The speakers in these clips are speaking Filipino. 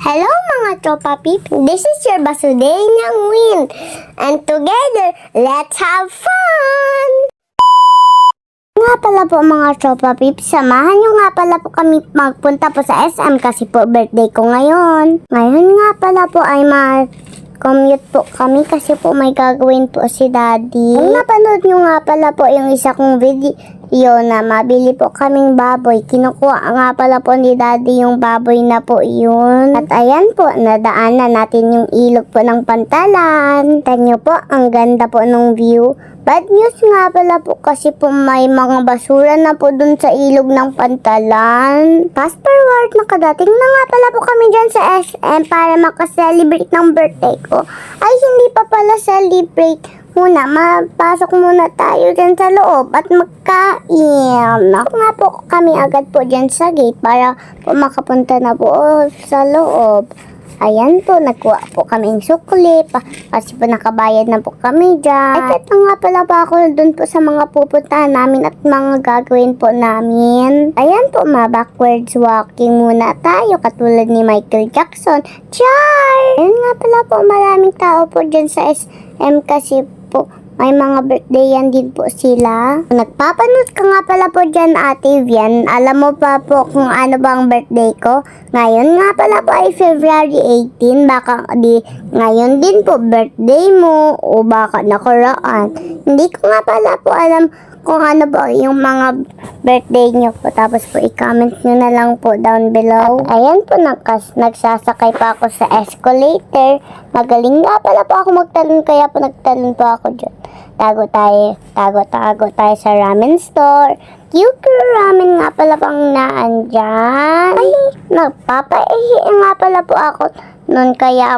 Hello mga tropa people, this is your Basudenyang Win, and together, let's have fun! Nga pala po mga tropa peeps, samahan nyo nga pala po kami magpunta po sa SM kasi po birthday ko ngayon. Ngayon nga pala po ay commute po kami kasi po may gagawin po si daddy. Kung napanood nyo nga pala po yung isa kong video na mabili po kaming baboy, kinukuha nga pala po ni daddy yung baboy na po yun. At ayan po, nadaanan natin yung ilog po ng Pantalan. Tanyo po, ang ganda po ng view. Bad news nga pala po kasi po may mga basura na po dun sa ilog ng Pantalan. Fast forward, nakadating na nga pala po kami dyan sa SM para makaselebrate ng birthday ko. Ay, hindi pa pala celebrate muna. Mapasok muna tayo dyan sa loob at magkain. Ako nga po kami agad po dyan sa gate para po makapunta na po sa loob. Ayan po, nagkuha po kaming sukli kasi po nakabayad na po kami dyan. At ito nga pala po ako dun po sa mga pupuntahan namin at mga gagawin po namin. Ayan po, backwards walking muna tayo katulad ni Michael Jackson. Char! Ayan nga pala po, maraming tao po dyan sa SM kasi po may mga birthday yan din po sila. Nagpapanood ka nga pala po dyan, Ate Vian. Alam mo pa po kung ano bang birthday ko? Ngayon nga pala po ay February 18. Baka di ngayon din po birthday mo o baka nakaraan. Hindi ko nga pala po alam kung ano ba yung mga birthday nyo po. Tapos po i-comment nyo na lang po down below. At ayan po, nagsasakay pa ako sa escalator. Magaling nga pala po ako magtalon, kaya po nagtalon po ako dyan. Tago tayo sa ramen store. QQ ramen nga pala pang naandyan. Ay, nagpapaihi nga pala po ako nun, kaya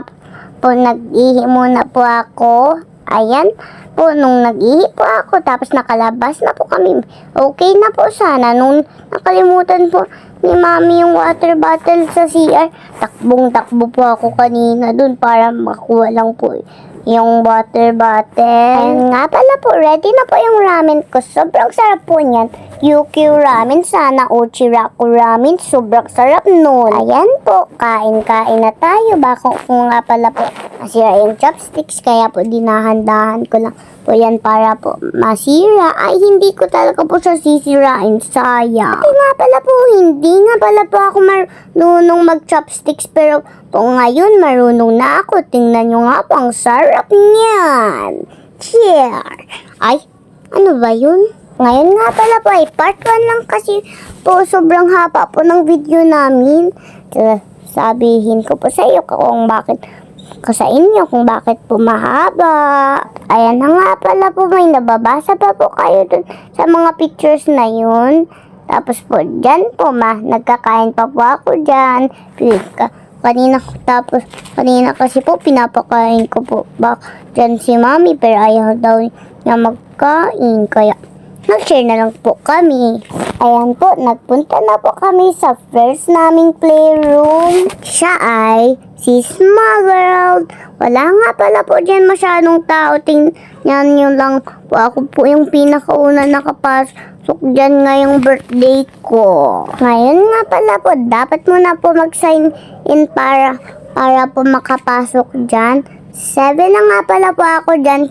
po nag-ihi muna po ako. Ayan po, nung nag-ihi po ako, tapos nakalabas na po kami. Okay na po sana. Nung nakalimutan po ni Mami yung water bottle sa CR, takbong-takbo po ako kanina dun para makuha lang po yung water bottle. Ayun nga pala po, ready na po yung ramen ko. Sobrang sarap po niyan. QQ ramen, sana Ochiraku ramen. Sobrang sarap nun. Ayan po, kain-kain na tayo. Baka kung nga pala po masira yung chopsticks, kaya po dinahandahan ko lang po yan para po masira. Ay, hindi ko talaga po siya sisirain. Sayang. Ay nga pala po, hindi nga pala po ako marunong mag-chopsticks, pero po ngayon marunong na ako. Tingnan nyo nga po, ang sarap niyan. Cheer! Ay, ano ba yun? Ngayon nga pala po ay part 1 lang kasi po sobrang haba po ng video namin. Sabihin ko po sa iyo kung bakit kung bakit po mahaba. Ayan na nga pala po, may nababasa pa po kayo dun sa mga pictures na yun. Tapos po dyan po nagkakain pa po ako dyan. Kanina kasi po pinapakain ko po dyan si Mami, pero ayaw daw niya magkain, kaya nag-share na lang po kami. Ayan po, nagpunta na po kami sa first naming playroom. Siya ay si Small World. Wala nga pala po dyan masyadong tao. Tingnan nyo lang po, ako po yung pinakauna nakapasok dyan ngayong birthday ko. Ngayon nga pala po, dapat mo na po mag-sign in para po makapasok dyan. 7 na nga pala po ako dyan,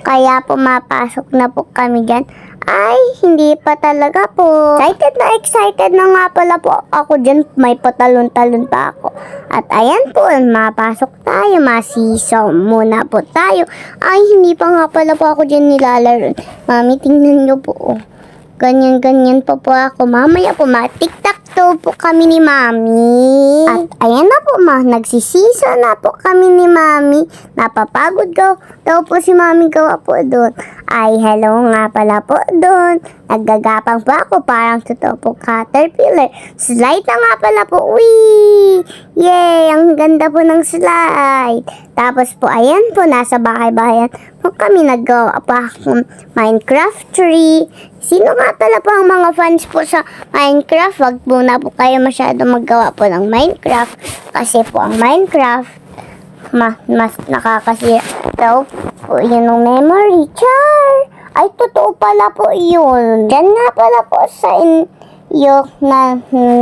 kaya po mapasok na po kami dyan. Ay, hindi pa talaga po. Excited na nga pala po ako dyan. May patalon-talon pa ako. At ayan po, mapasok tayo. Masisaw muna po tayo. Ay, hindi pa nga pala po ako dyan nilalaro. Mami, tingnan nyo po. Ganyan-ganyan pa po ako. Mamaya po, tic-tac-toe po kami ni Mami. At ayan na po, nagsisisa na po kami ni Mami. Napapagod daw po si Mami gawa po doon. Ay, hello nga pala po doon. Naggagapang po ako, parang totoo po caterpillar. Slide na nga pala po. Wee! Yay! Ang ganda po ng slide. Tapos po, ayan po, nasa bahay-bahayan po kami naggawa pa akong Minecraft tree. Sino nga pala po ang mga fans po sa Minecraft? Wag po na po kayo masyado maggawa po ng Minecraft. Kasi po ang Minecraft, mas nakakasira daw po yun ng memory. Char! Ay, totoo pala po yun. Diyan nga pala po sa yung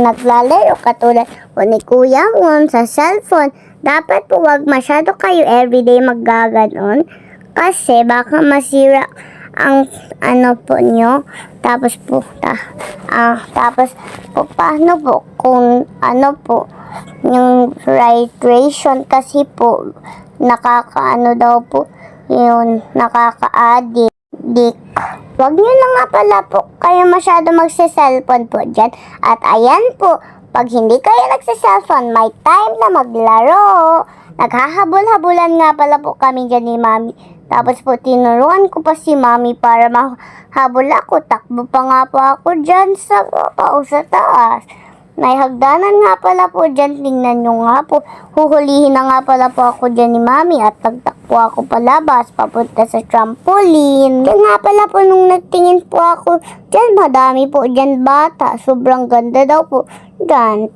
naglalaro katulad po ni Kuya Won sa cellphone, dapat po wag masyado kayo everyday maggaganon kasi baka masira ang ano po nyo. Tapos po, paano po kung ano po yung hydration kasi po nakakaano daw po yun, nakaka-addict. Huwag nyo na nga pala po kayo masyado magsa-cellphone po dyan. At ayan po, pag hindi kayo nagsa-cellphone, may time na maglaro. Naghahabol-habulan nga pala po kami dyan ni Mami. Tapos po, tinuruan ko pa si Mami para mahabol ako. Takbo pa nga po ako dyan sa taas. May hagdanan nga pala po dyan. Tingnan nyo nga po. Huhulihin na nga pala po ako dyan ni Mami. At tagtakbo ako palabas. Papunta sa trampoline. Yan nga pala po nung nagtingin po ako dyan. Madami po dyan bata. Sobrang ganda daw po dyan.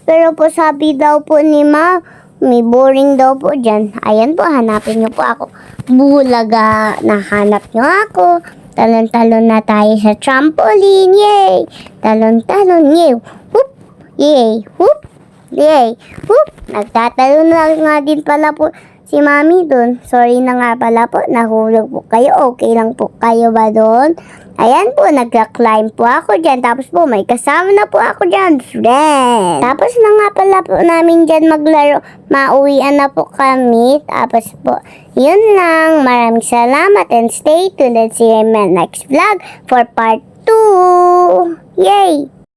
Pero po sabi daw po ni Mami, boring daw po dyan. Ayan po, hanapin nyo po ako. Bulaga. Nahanap nyo ako. Talon-talon na tayo sa trampoline. Yay! Talon-talon. Yay! Whoop! Yay! Whoop! Yay! Whoop! Nagtatalo na nga din pala po si Mami dun. Sorry na nga pala po. Nahulog po kayo. Okay lang po kayo ba dun? Ayan po, nagka-climb po ako dyan. Tapos po, may kasama na po ako dyan, friend. Tapos na nga pala po namin dyan maglaro. Mauwian na po kami. Tapos po, yun lang. Maraming salamat and stay tuned. See you in my next vlog for part 2. Yay!